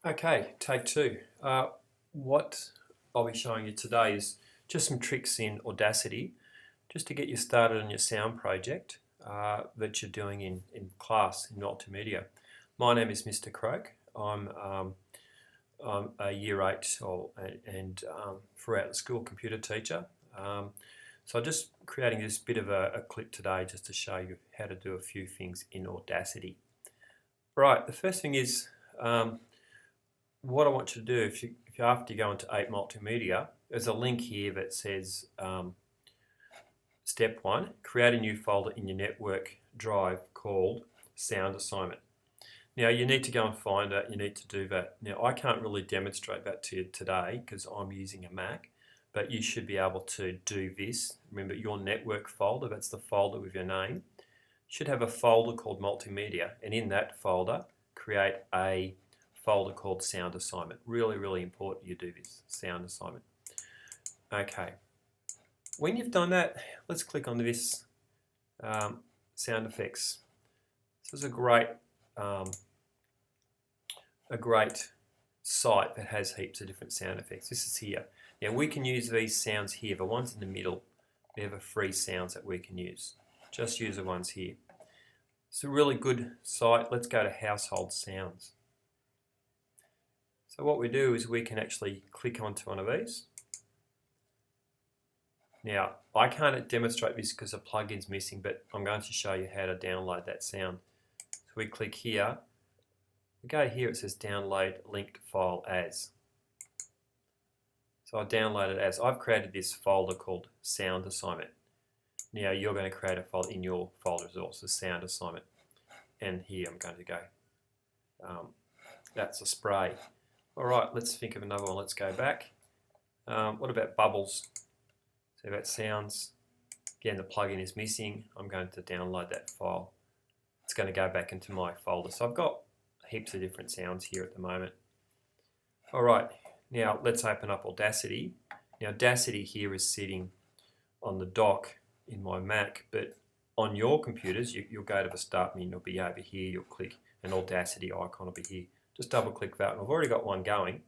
Okay, take two. What I'll be showing you today is just some tricks in Audacity just to get you started on your sound project that you're doing in class in multimedia. My name is Mr. Croak. I'm a Year 8 and throughout the school computer teacher. So I'm just creating this bit of a clip today just to show you how to do a few things in Audacity. Right, the first thing is what I want you to do, if you after you go into 8 Multimedia, there's a link here that says Step 1, create a new folder in your network drive called Sound Assignment. Now you need to go and find it, you need to do that. Now I can't really demonstrate that to you today because I'm using a Mac, but you should be able to do this. Remember your network folder, that's the folder with your name, should have a folder called Multimedia, and in that folder create a folder called Sound Assignment. Really, really important you do this, Sound Assignment. Okay, when you've done that, let's click on this sound effects. This is a great site that has heaps of different sound effects. This is here. Now we can use these sounds here. The ones in the middle, they're the free sounds that we can use. Just use the ones here. It's a really good site. Let's go to Household Sounds. So what we do is we can actually click onto one of these. Now I can't demonstrate this because the plugin's missing, but I'm going to show you how to download that sound. So we click here. We go here, it says download linked file as. So I download it as. I've created this folder called Sound Assignment. Now you're going to create a folder in your folder as well, so Sound Assignment. And here I'm going to go. That's a spray. Alright, let's think of another one. Let's go back. What about bubbles? So that sounds, again the plugin is missing. I'm going to download that file. It's going to go back into my folder. So I've got heaps of different sounds here at the moment. Alright, now let's open up Audacity. Now Audacity here is sitting on the dock in my Mac, but on your computers you'll go to the start menu, you'll be over here, you'll click an Audacity icon will be here. Just double click that, and I've already got one going.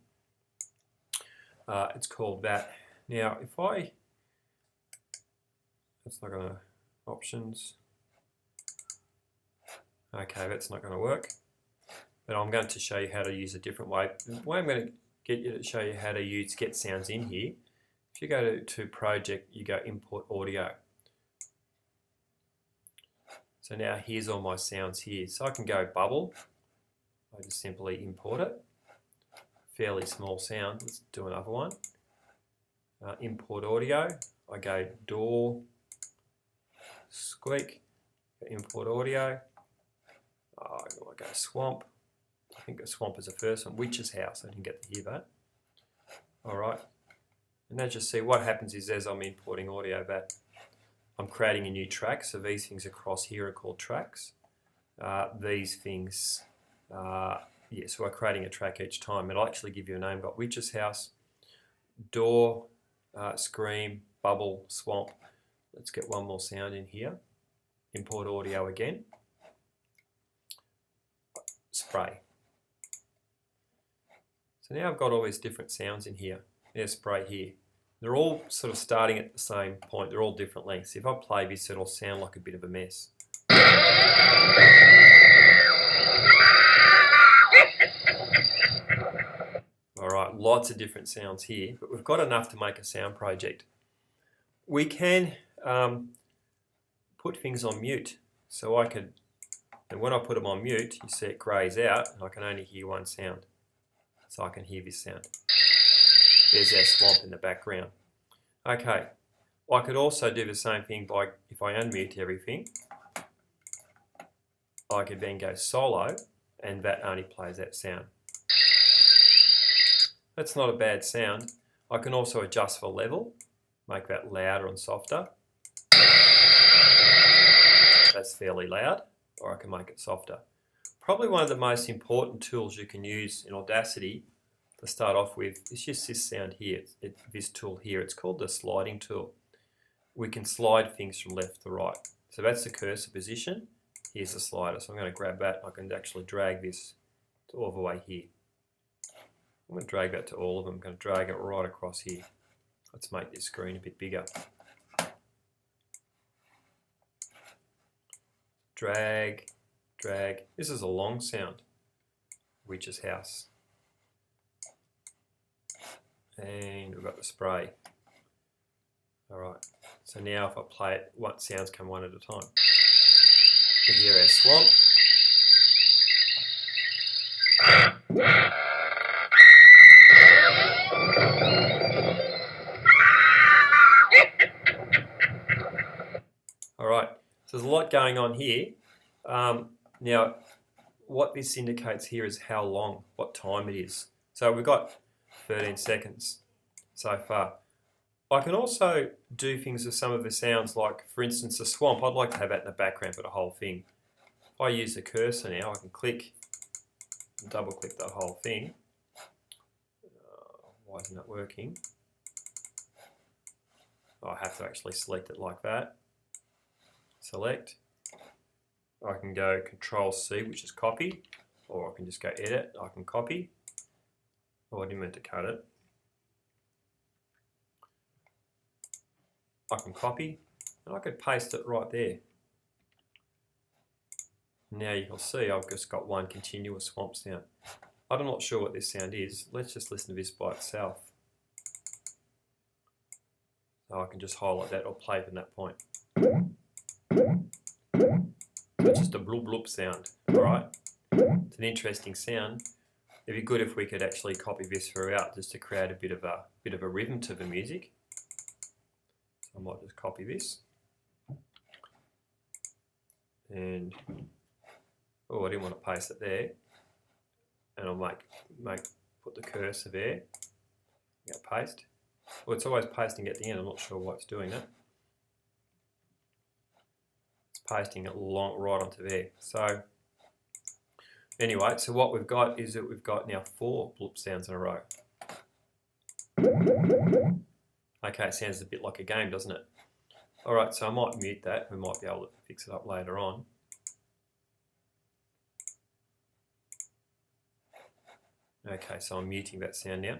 It's called that. Now if that's not going to, options. Okay, that's not going to work. But I'm going to show you how to use a different way. The way I'm going to get you to show you how to get sounds in here, if you go to project, you go import audio. So now here's all my sounds here. So I can go bubble. I just simply import it. Fairly small sound. Let's do another one. Import audio. I go door, squeak, import audio. I go swamp. I think a swamp is the first one. Witch's house. I didn't get to hear that. Alright. And as you see, what happens is as I'm importing audio back, I'm creating a new track. So these things across here are called tracks. These things, so we're creating a track each time. It'll actually give you a name. Got witch's house, door, scream, bubble, swamp. Let's get one more sound in here. Import audio again. Spray. So now I've got all these different sounds in here. There's spray here. They're all sort of starting at the same point. They're all different lengths. If I play this, it'll sound like a bit of a mess. Alright, lots of different sounds here, but we've got enough to make a sound project. We can put things on mute. So I could, and when I put them on mute, you see it grays out, and I can only hear one sound. So I can hear this sound. There's our swamp in the background. Okay, I could also do the same thing by, if I unmute everything, I could then go solo, and that only plays that sound. That's not a bad sound. I can also adjust the level, make that louder and softer. That's fairly loud, or I can make it softer. Probably one of the most important tools you can use in Audacity to start off with is just this sound here, this tool here. It's called the sliding tool. We can slide things from left to right. So that's the cursor position. Here's the slider. So I'm going to grab that. I can actually drag this all the way here. I'm going to drag that to all of them. I'm going to drag it right across here. Let's make this screen a bit bigger. Drag, drag. This is a long sound. Witch's house. And we've got the spray. Alright, so now if I play it, what sounds come one at a time. We hear our swamp. Alright, so there's a lot going on here. Now, what this indicates here is how long, what time it is. So we've got 13 seconds so far. I can also do things with some of the sounds, like for instance the swamp. I'd like to have that in the background for the whole thing. If I use the cursor now, I can click and double click that whole thing. Why isn't that working? I have to actually select it like that. Select. I can go Control C, which is copy, or I can just go edit. I can copy. Oh, I didn't mean to cut it. I can copy, and I could paste it right there. Now you can see I've just got one continuous swamp sound. I'm not sure what this sound is. Let's just listen to this by itself. So I can just highlight that or play from that point. It's just a bloop bloop sound, alright? It's an interesting sound. It'd be good if we could actually copy this throughout just to create a bit of a rhythm to the music. So I might just copy this. And oh, I didn't want to paste it there. And I'll put the cursor there. Paste. Well, it's always pasting at the end. I'm not sure why it's doing that. It's pasting it right onto there. So anyway, so what we've got is that we've got now 4 bloop sounds in a row. Okay, it sounds a bit like a game, doesn't it? Alright, so I might mute that. We might be able to fix it up later on. Okay, so I'm muting that sound now.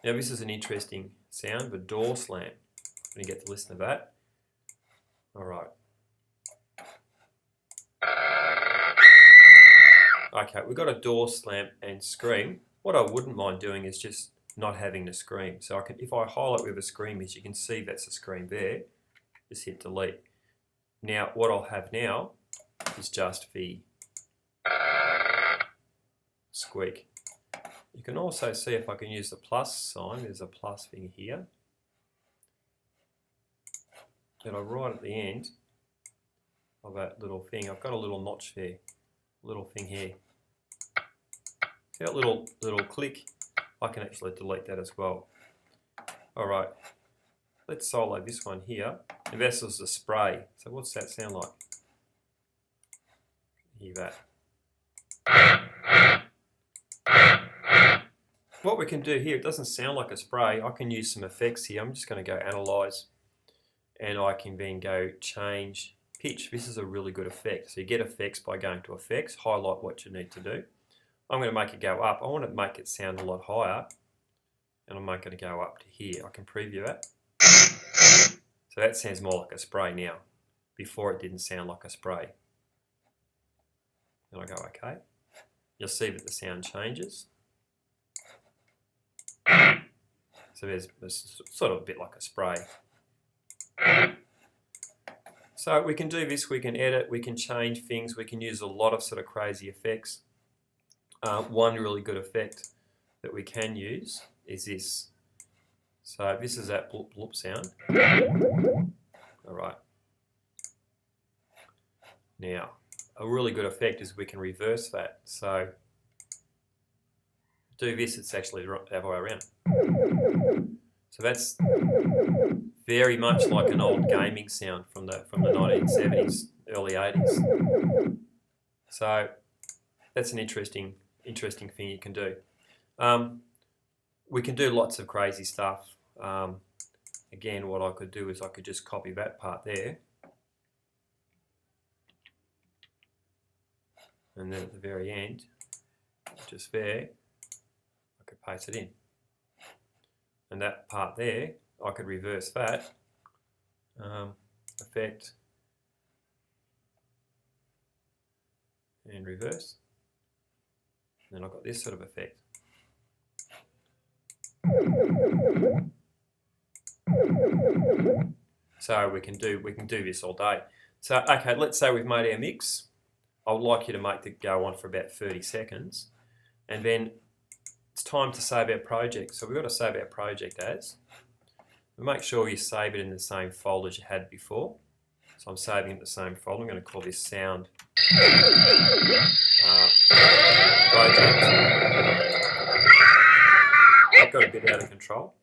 Now this is an interesting sound, the door slam. I'm going to get to listen to that. Alright. Okay, we've got a door slam and scream. What I wouldn't mind doing is just not having the scream. So I can, if I highlight where the scream is, you can see that's the scream there. Just hit delete. Now what I'll have now is just the squeak. You can also see if I can use the plus sign, there's a plus thing here. And right at the end of that little thing, I've got a little notch there, little thing here. See that little click? I can actually delete that as well. Alright, let's solo this one here. And this is the spray. So what's that sound like? Hear that. What we can do here, it doesn't sound like a spray. I can use some effects here. I'm just going to go analyze, and I can then go change pitch. This is a really good effect. So you get effects by going to effects, highlight what you need to do. I'm going to make it go up. I want to make it sound a lot higher, and I'm making it go up to here. I can preview it. So that sounds more like a spray now. Before it didn't sound like a spray. And I go okay. You'll see that the sound changes. So there's sort of a bit like a spray. So we can do this, we can edit, we can change things, we can use a lot of sort of crazy effects. One really good effect that we can use is this. So this is that bloop bloop sound. Alright. Now, a really good effect is we can reverse that. So do this, it's actually the other way around. So that's very much like an old gaming sound from the 1970s, early 80s. So that's an interesting thing you can do. We can do lots of crazy stuff. Again, what I could do is I could just copy that part there. And then at the very end, just there, I could paste it in. And that part there, I could reverse that, effect, and reverse. And then I've got this sort of effect. So we can do this all day. So okay, let's say we've made our mix. I would like you to make it go on for about 30 seconds, and then it's time to save our project. So we've got to save our project as. Make sure you save it in the same folder as you had before. So I'm saving it in the same folder. I'm going to call this sound project. I've got a bit out of control,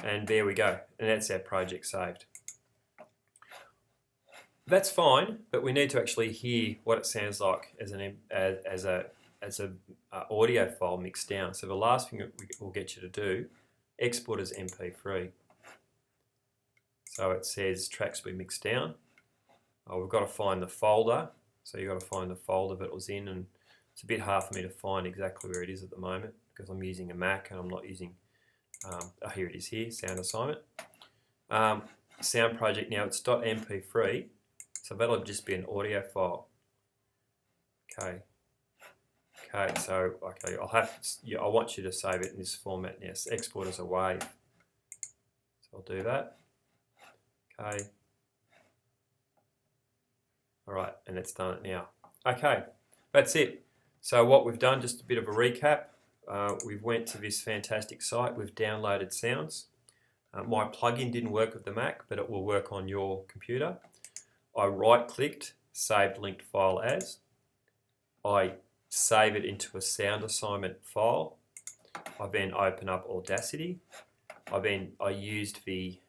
and there we go. And that's our project saved. That's fine, but we need to actually hear what it sounds like as an audio file mixed down. So the last thing that we'll get you to do, export as MP3. So it says tracks we mixed down. We've got to find the folder. So you've got to find the folder that it was in, and it's a bit hard for me to find exactly where it is at the moment because I'm using a Mac and I'm not using, here it is here, sound assignment. Sound project now, it's .mp3, so that'll just be an audio file. Okay, so I want you to save it in this format now. So export as a wave. So I'll do that. Okay. All right, and it's done it now. Okay, that's it. So what we've done, just a bit of a recap. We've went to this fantastic site. We've downloaded sounds. My plugin didn't work with the Mac, but it will work on your computer. I right-clicked, saved linked file as. I save it into a sound assignment file. I then open up Audacity. I used the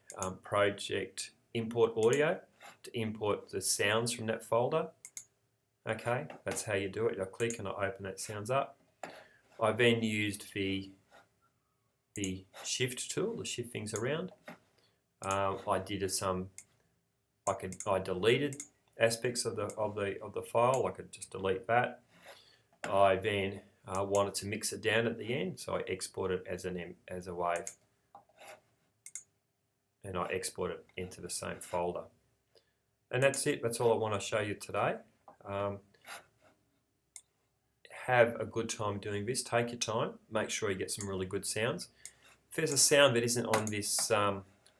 project import audio to import the sounds from that folder. Okay, that's how you do it. I click and I open that sounds up. I then used the shift tool to shift things around. I deleted aspects of the file. I could just delete that. I then wanted to mix it down at the end, so I export it as a wave, and I export it into the same folder. And that's it. That's all I want to show you today. Have a good time doing this. Take your time. Make sure you get some really good sounds. If there's a sound that isn't on this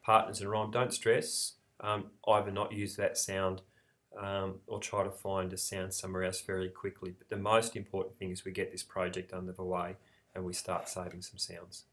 partners in rhyme, don't stress. Either not use that sound or try to find a sound somewhere else fairly quickly. But the most important thing is we get this project under the way and we start saving some sounds.